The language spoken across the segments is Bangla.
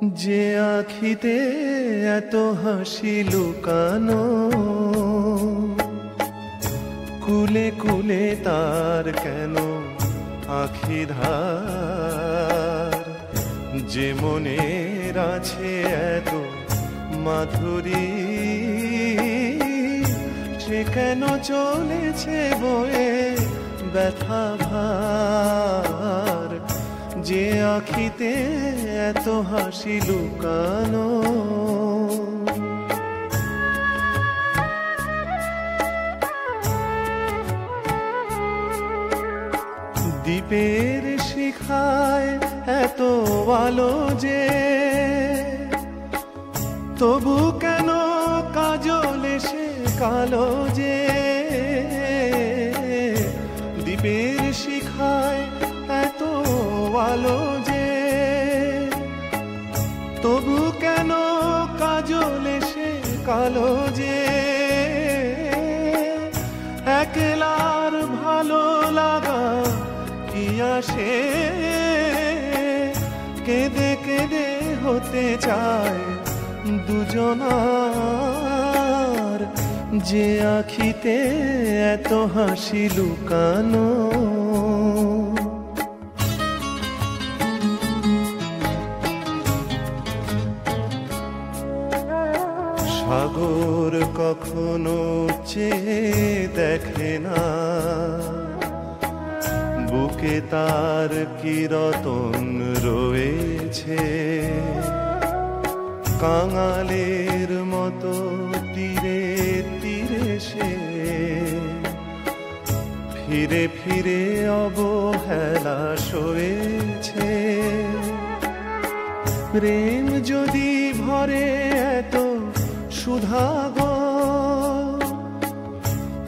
যে আখিতে এত হাসি লুকানো, কুলে কুলে তার কেন আখি ধার। যে মনের আছে এত মাধুরী, সে কেন চলেছে বয়ে ব্যথা ভার। যে আখিতে এত হাসি লুকানো, দ্বীপের শিখায় এত আলো যে, তবু কেন কাজল এসে কালো যে। দ্বীপের শিখায় এত আলো যে, তবু কেন কাজল এসে কালো যে। একলার ভালো লাগা কি আসে, কেঁদে কেঁদে হতে চায় দুজনার। যে আখিতে এত হাসি লুকানো, সাগর কখনো চেয়ে দেখে না, বুকে তার কি রতন রয়েছে। কাঙালের মতো তীরে তীরে সে, ফিরে ফিরে অবহেলা সয়েছে। প্রেম যদি ভরে এত সুধা গো,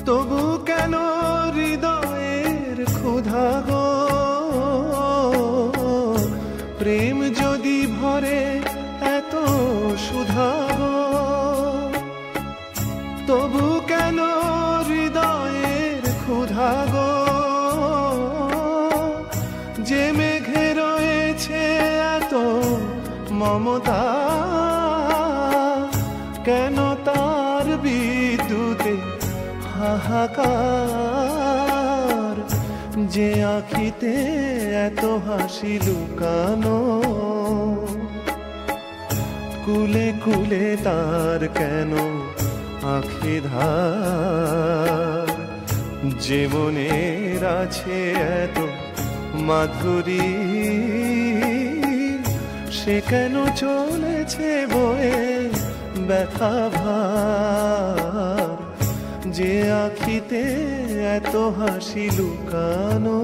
তবু কেন হৃদয়ের ক্ষুধা গো। প্রেম যদি ভরে এত সুধা গো, তবু কেন হৃদয়ের ক্ষুধা গো। যে মেঘে রয়েছে এত মমতা, কেন তার বিদ্যুতে হাহাকার। যে আখিতে এত হাসি লুকানো, কুলে কুলে তার কেন আখি ধার। যে মনের আছে এত মাধুরী, সে কেন চলেছে বয়ে ব্যথা ভার। যে আখিতে এত হাসি লুকানো।